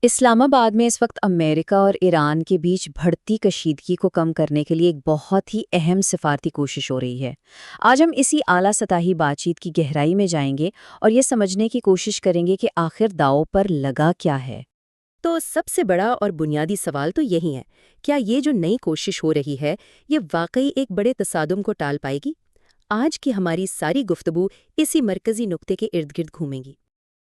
اسلام آباد میں اس وقت امریکہ اور ایران کے بیچ بڑھتی کشیدگی کو کم کرنے کے لیے ایک بہت ہی اہم سفارتی کوشش ہو رہی ہے۔ آج ہم اسی اعلیٰ سطحی بات چیت کی گہرائی میں جائیں گے اور یہ سمجھنے کی کوشش کریں گے کہ آخر داؤ پر لگا کیا ہے۔ تو سب سے بڑا اور بنیادی سوال تو یہی ہے، کیا یہ جو نئی کوشش ہو رہی ہے یہ واقعی ایک بڑے تصادم کو ٹال پائے گی؟ آج کی ہماری ساری گفتگو اسی مرکزی نقطے کے ارد گرد گھومیں گی۔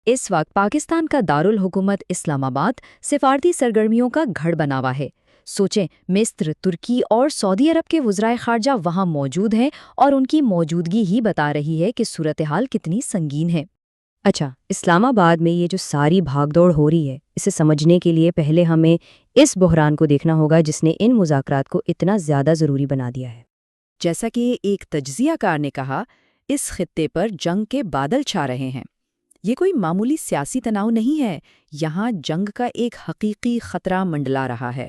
اس وقت پاکستان کا دارالحکومت اسلام آباد سفارتی سرگرمیوں کا گھڑ بنا ہوا ہے۔ سوچیں، مصر، ترکی اور سعودی عرب کے وزرائے خارجہ وہاں موجود ہیں اور ان کی موجودگی ہی بتا رہی ہے کہ صورتحال کتنی سنگین ہے۔ اچھا، اسلام آباد میں یہ جو ساری بھاگ دوڑ ہو رہی ہے، اسے سمجھنے کے لیے پہلے ہمیں اس بحران کو دیکھنا ہوگا جس نے ان مذاکرات کو اتنا زیادہ ضروری بنا دیا ہے۔ جیسا کہ ایک تجزیہ کار نے کہا، اس خطے پر جنگ کے بادل چھا رہے ہیں۔ یہ کوئی معمولی سیاسی تناؤ نہیں ہے، یہاں جنگ کا ایک حقیقی خطرہ منڈلا رہا ہے،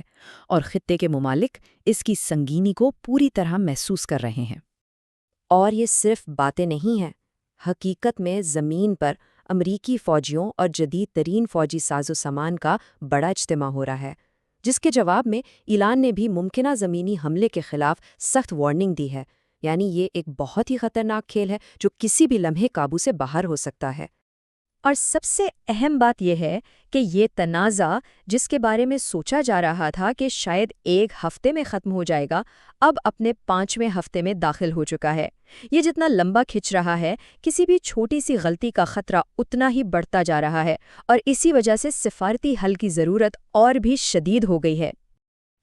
اور خطے کے ممالک اس کی سنگینی کو پوری طرح محسوس کر رہے ہیں۔ اور یہ صرف باتیں نہیں ہیں، حقیقت میں زمین پر امریکی فوجیوں اور جدید ترین فوجی ساز و سامان کا بڑا اجتماع ہو رہا ہے، جس کے جواب میں ایران نے بھی ممکنہ زمینی حملے کے خلاف سخت وارننگ دی ہے۔ یعنی یہ ایک بہت ہی خطرناک کھیل ہے جو کسی بھی لمحے قابو سے باہر ہو سکتا ہے۔ اور سب سے اہم بات یہ ہے کہ یہ تنازع، جس کے بارے میں سوچا جا رہا تھا کہ شاید ایک ہفتے میں ختم ہو جائے گا، اب اپنے 5ویں ہفتے میں داخل ہو چکا ہے۔ یہ جتنا لمبا کھنچ رہا ہے، کسی بھی چھوٹی سی غلطی کا خطرہ اتنا ہی بڑھتا جا رہا ہے، اور اسی وجہ سے سفارتی حل کی ضرورت اور بھی شدید ہو گئی ہے۔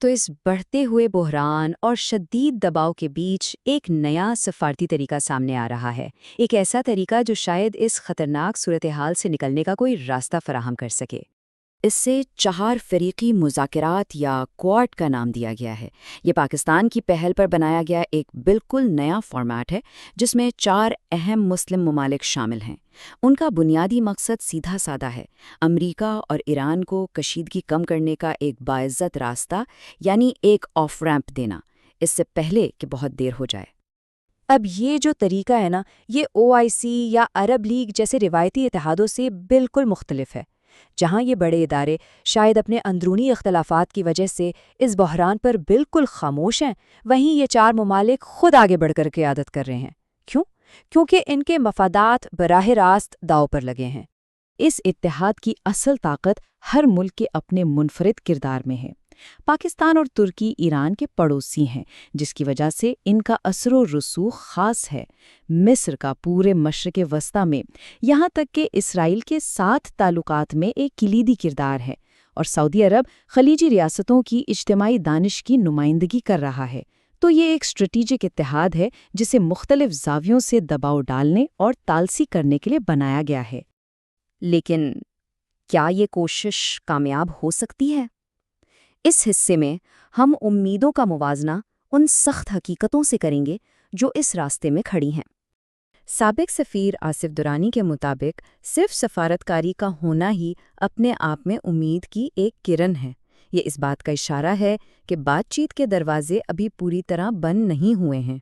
تو اس بڑھتے ہوئے بحران اور شدید دباؤ کے بیچ ایک نیا سفارتی طریقہ سامنے آ رہا ہے، ایک ایسا طریقہ جو شاید اس خطرناک صورتحال سے نکلنے کا کوئی راستہ فراہم کر سکے۔ اس سے 4 فریقی مذاکرات یا کوارٹ کا نام دیا گیا ہے۔ یہ پاکستان کی پہل پر بنایا گیا ایک بالکل نیا فارمیٹ ہے جس میں 4 اہم مسلم ممالک شامل ہیں۔ ان کا بنیادی مقصد سیدھا سادہ ہے، امریکہ اور ایران کو کشیدگی کم کرنے کا ایک باعزت راستہ، یعنی ایک آف ریمپ دینا، اس سے پہلے کہ بہت دیر ہو جائے۔ اب یہ جو طریقہ ہے نا، یہ OIC یا عرب لیگ جیسے روایتی اتحادوں سے بالکل مختلف ہے۔ جہاں یہ بڑے ادارے شاید اپنے اندرونی اختلافات کی وجہ سے اس بحران پر بالکل خاموش ہیں، وہیں یہ 4 ممالک خود آگے بڑھ کر قیادت کر رہے ہیں۔ کیوں؟ کیونکہ ان کے مفادات براہ راست داؤ پر لگے ہیں۔ اس اتحاد کی اصل طاقت ہر ملک کے اپنے منفرد کردار میں ہے۔ پاکستان اور ترکی ایران کے پڑوسی ہیں، جس کی وجہ سے ان کا اثر و رسوخ خاص ہے۔ مصر کا پورے مشرق وسطیٰ میں، یہاں تک کہ اسرائیل کے ساتھ تعلقات میں ایک کلیدی کردار ہے، اور سعودی عرب خلیجی ریاستوں کی اجتماعی دانش کی نمائندگی کر رہا ہے۔ تو یہ ایک اسٹریٹجک اتحاد ہے جسے مختلف زاویوں سے دباؤ ڈالنے اور تالسی کرنے کے لیے بنایا گیا ہے۔ لیکن کیا یہ کوشش کامیاب ہو سکتی ہے؟ اس حصے میں ہم امیدوں کا موازنہ ان سخت حقیقتوں سے کریں گے جو اس راستے میں کھڑی ہیں۔ سابق سفیر آصف درانی کے مطابق صرف سفارتکاری کا ہونا ہی اپنے آپ میں امید کی ایک کرن ہے۔ یہ اس بات کا اشارہ ہے کہ بات چیت کے دروازے ابھی پوری طرح بند نہیں ہوئے ہیں۔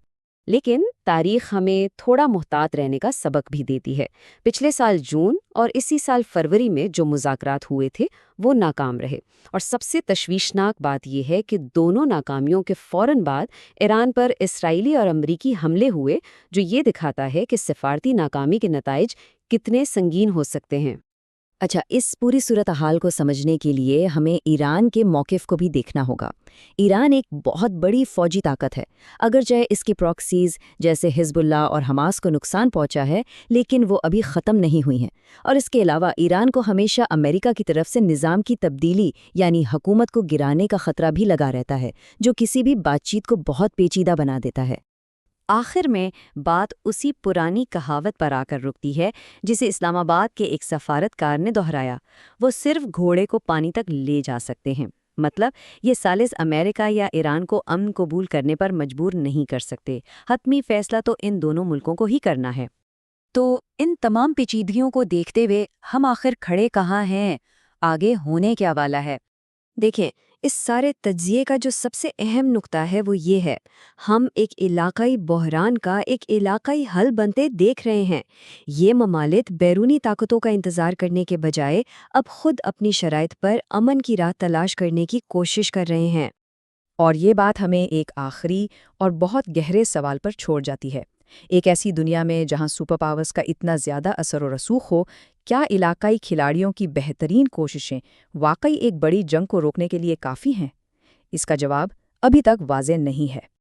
لیکن تاریخ ہمیں تھوڑا محتاط رہنے کا سبق بھی دیتی ہے۔ پچھلے سال جون اور اسی سال فروری میں جو مذاکرات ہوئے تھے وہ ناکام رہے، اور سب سے تشویشناک بات یہ ہے کہ دونوں ناکامیوں کے فوراً بعد ایران پر اسرائیلی اور امریکی حملے ہوئے، جو یہ دکھاتا ہے کہ سفارتی ناکامی کے نتائج کتنے سنگین ہو سکتے ہیں۔ اچھا، اس پوری صورتحال کو سمجھنے کے لیے ہمیں ایران کے موقف کو بھی دیکھنا ہوگا۔ ایران ایک بہت بڑی فوجی طاقت ہے، اگرچہ اس کی پراکسیز جیسے حزب اللہ اور حماس کو نقصان پہنچا ہے، لیکن وہ ابھی ختم نہیں ہوئی ہیں۔ اور اس کے علاوہ ایران کو ہمیشہ امریکہ کی طرف سے نظام کی تبدیلی یعنی حکومت کو گرانے کا خطرہ بھی لگا رہتا ہے، جو کسی بھی بات چیت کو بہت پیچیدہ بنا دیتا ہے۔ آخر میں بات اسی پرانی کہاوت پر آ کر رکتی ہے جسے اسلام آباد کے ایک سفارتکار نے دہرایا، وہ صرف گھوڑے کو پانی تک لے جا سکتے ہیں۔ مطلب یہ ثالث امریکہ یا ایران کو امن قبول کرنے پر مجبور نہیں کر سکتے، حتمی فیصلہ تو ان دونوں ملکوں کو ہی کرنا ہے۔ تو ان تمام پیچیدگیوں کو دیکھتے ہوئے ہم آخر کھڑے کہاں ہیں؟ آگے ہونے کیا والا ہے؟ دیکھیں، اس سارے تجزیے کا جو سب سے اہم نقطہ ہے وہ یہ ہے، ہم ایک علاقائی بحران کا ایک علاقائی حل بنتے دیکھ رہے ہیں۔ یہ ممالک بیرونی طاقتوں کا انتظار کرنے کے بجائے اب خود اپنی شرائط پر امن کی راہ تلاش کرنے کی کوشش کر رہے ہیں۔ اور یہ بات ہمیں ایک آخری اور بہت گہرے سوال پر چھوڑ جاتی ہے۔ ایک ایسی دنیا میں جہاں سپر پاورز کا اتنا زیادہ اثر و رسوخ ہو، کیا علاقائی کھلاڑیوں کی بہترین کوششیں واقعی ایک بڑی جنگ کو روکنے کے لیے کافی ہیں؟ اس کا جواب ابھی تک واضح نہیں ہے۔